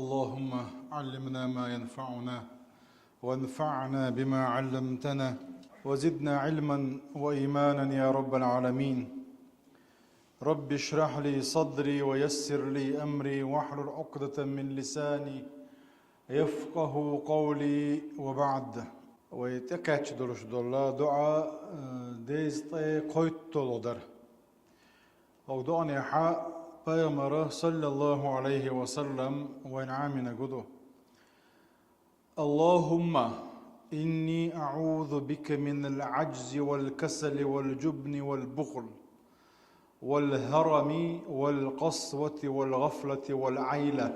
اللهم علمنا ما ينفعنا وانفعنا بما علمتنا وزدنا علما وإيمانا يا رب العالمين. رب اشرح لي صدري ويسر لي أمري واحلل عقدة من لساني يفقه قولي وبعد. ويتكاتش دولش دولا دعاء ديزطي قويت الودر أو دعني حق پیغمبر صلى الله عليه وسلم وانعامنا قدو. اللهم إني أعوذ بك من العجز والكسل والجبن والبخل والهرم والقسوة والغفلة والعيلة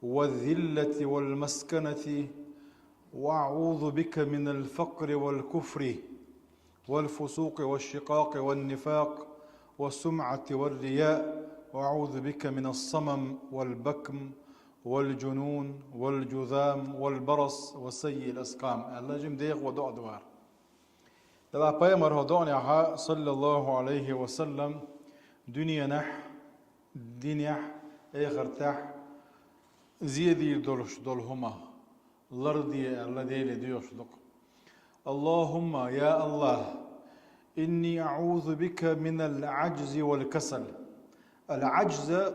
والذلة والمسكنة، وأعوذ بك من الفقر والكفر والفسوق والشقاق والنفاق والسمعة والرياء، وأعوذ بك من الصمم والبكم والجنون والجذام والبرص وسيء الأسقام. الله جم ديغ ودع دوار تبع بيمر هدعني صلى الله عليه وسلم دنيا نح دنيا آخر تح زيدي دولش دولهما لردي الذي لديوش دق. اللهم يا الله إني أعوذ بك من العجز والكسل. العجز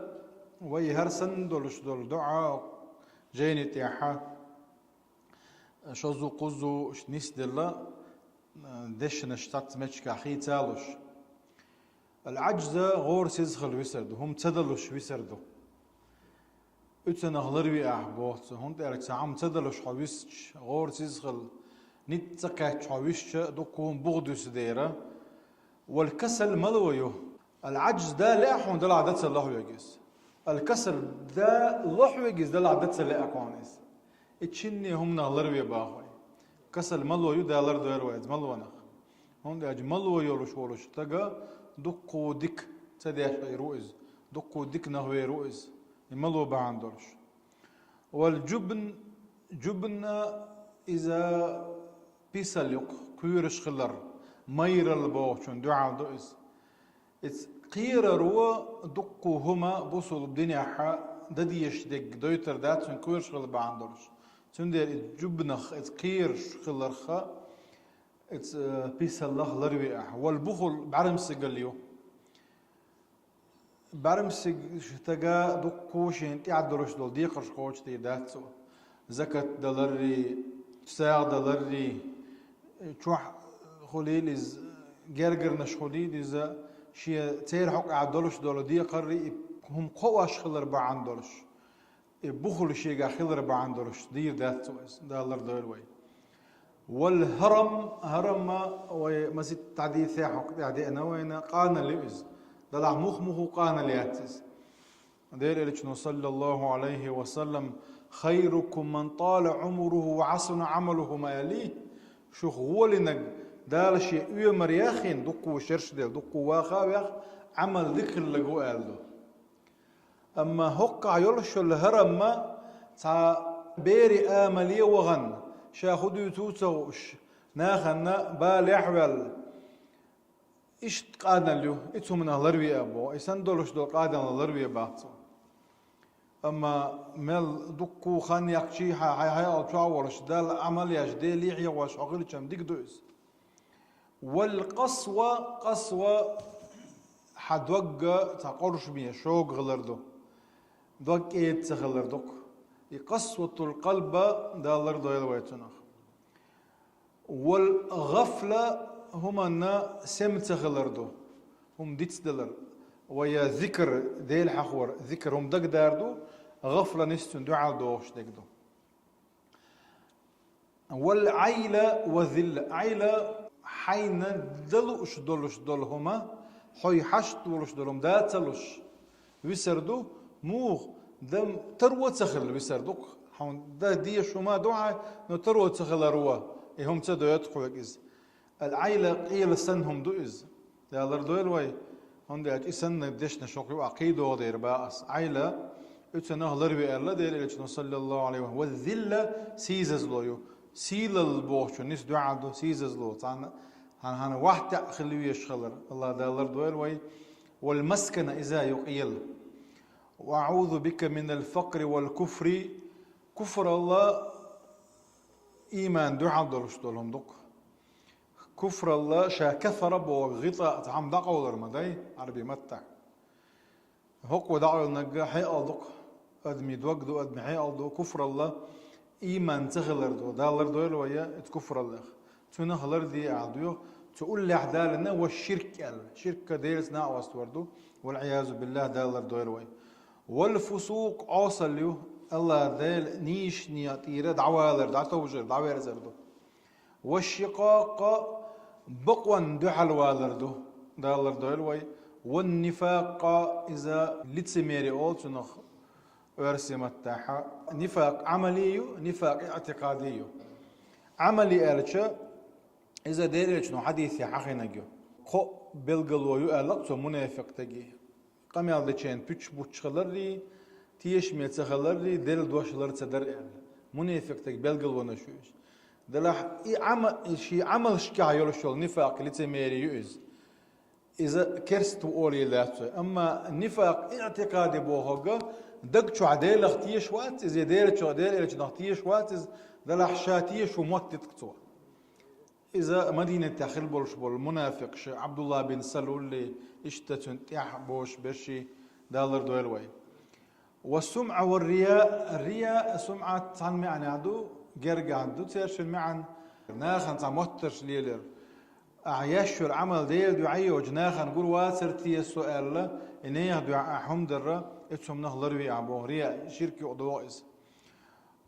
ويهرسن دولش دول دعاء جيني تيحا شزو قزو شنيس دلا دش نشتات مشكا خي تالوش. العجز غور سيزخل ويسردو هم تدلوش ويسردو اتنغلروي أحبوت هم تارك سعام تدلوش حويسش غور سيزخل نتسكاش حويسش دوكوهم بغدوس ديرا. والكسل ملويو العجز ده لا حون ده العادات الله يجيز. الكسل ده الله يجيز ده العادات لا أقوانيس اتشني هم نغلروي باهوي كسل ملويو ده لر دوير وايد ملوانا هم ده أج ملويو لوش تجا دقو ديك تديش يروز دقو ديك نهوي روز الملو بعندرش. والجبن جبن إذا بيسلق كيرش خلر مير البوشون دعاء دوئس قير رو دقو هما بوصل بدنيا حا دديش دق دويتر دات سن كيرش خلر بعندرش سندير جبنخ قيرش خلر خا بيسلخ لروي أح. والبخل بعرمس قليو بعرمس تجا دقوشين تعدرش دول ديقرش خوش تي داتسو زكاة دلري ساعة دلري تروح خليلز جرجر نشخليلز شيء تير حق عدلش دول ديقري هم قواش خلر بعندرش بخل شيء خلر بعندرش دير داتسو دالر دول وي. والهرم هرم ومسيت تعدي ثاحق تعدي أنا وين قانا لئز دلع مخ قانا لياتز دير إليشنو صلى الله عليه وسلم خيركم من طال عمره وحسن عمله ما يليه. شو غولنك دال شيء يمر ياخين دقوا شرش ديل دقوا واخاويخ عمل ذكر اللي جو قالده. أما هقع يلشو الهرم ما تا بيري آملي وغن شاخدو توتوش ناخنا باليحول إيش قادنا له إتو من الغربي أبو إيسان دولش دول قادنا الغربي باتو. أما مل دكو خان يكشي هاي أطاورش دال عمل ياش ديل يحيى واش عقل كم ديك دوز. والقسوة قسوة حدوجة تقرش بيه شوق غلردو دوك إيد تغلردوك قسوة القلب دالردو يلويتنخ. والغفلة هما نا سمت غلردو هم ديتس دلر ويا ذكر ديل حخور ذكر هم دق داردو غفلة نستن دعاء دوش دقدو. والعيلة والذلة عيلة حين دلوش دول هما حي حشت ولش دولهم داتلوش ويسردو موغ دم تروى تخل ويسردوك حون دا دي شو ما دعاء نو تروى تخل روا هم تدو يدخل إز. العيلة قيل سنهم دوئز دالر دويل واي هون دي اجي سن ديش نشوقي وعقيدو دير باس عيلة اتناه لروي الله دير إليشنو صلى الله عليه وسلم. والذلة سيزز لويو سيل البوشو نيس دعادو سيزز لو تانا هان واحد خليه يشخلر الله دالر دويل واي. والمسكنة إذا يقيل وأعوذ بك من الفقر والكفر. كفر الله إيمان دعاء دولش دولهم دق. كفر الله شا كفر بوغطاء تعم دقوا درمداي عربي متع هق ودعوا النجا حي أضق أدمي دوقدو أدمي حي أضو كفر الله إيمان تغلر دو دالر دويل ويا تكفر الله تنا هلر دي عدو تقول لي أحدالنا والشرك شركة ديرس ناقص وردو والعياذ بالله دالر دويل ويا والفسوق أوصل له الله دال نيش نياتيرة دعوالر دعتو وجر دعوالر زردو والشقاق بقوان دحل والردو دالر دويل ويا والنفاق إذا لتسميري أول تنخ ورسم التاحة نفاق عملي نفاق اعتقادي عملي ألشا إذا ديرش نو حديث حقي نجو خو بلغلويو ألقصو منافق تجي قام يالدي چين بيش بوچخلري تيش ميتخلري دل دوشلر تدر منافق تجي بلغلو نشوش دلح عمل شكا يلشول نفاق لتسميري يؤز إذا كرست أولي لاتو أما نفاق اعتقادي بوهوغا دقشو عديل اختيش وات إذا ديرتشو عديل اختيش وات دلح شاتيش وموت تكتو إذا مدينة تاخل بولش بول منافق عبد الله بن سلول اللي اشتتن تيح بوش بشي دالر دويلوي والسمعة والرياء الرياء سمعة تعلمي عن عدو جرق عدو تيرش المعن ناخن تعموترش ليلر أعيش العمل ديل دعية وجناخن نقول واسرتي السؤال إنيه دعاء حمدر اتهم نهلر وي عبو رياء شركي وضوائز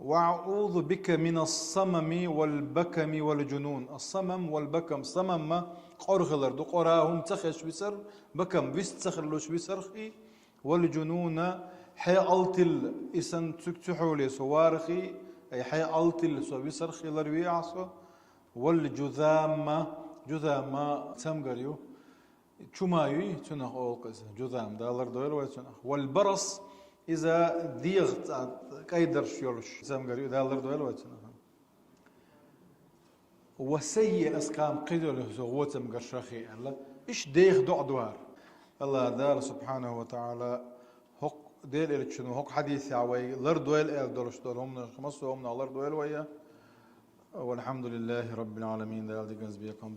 وأعوذ بك من الصمم والبكم والجنون الصمم والبكم صمم قرغلر دو قراهم تخش بسر بكم بيست تخلوش بسرخي والجنون حي ألتل إسن تكتحولي سوارخي أي حي ألتل سو بسرخي لروي عصو والجذام جذام تمغريو شمايو تنخ أولقز جذام دالر دوير ويتنخ والبرص إذا ديغت كايدر شيولش سامغريو دالر دويل واتنا وسيء اسقام قيدو زغوتم قرشخي الله ايش ديغ دوار الله دار سبحانه وتعالى حق ديل الشنو حق حديث عوي لر دويل ال دولش دولهم خمسهم لر دويل ويا والحمد لله رب العالمين دال دي بيكم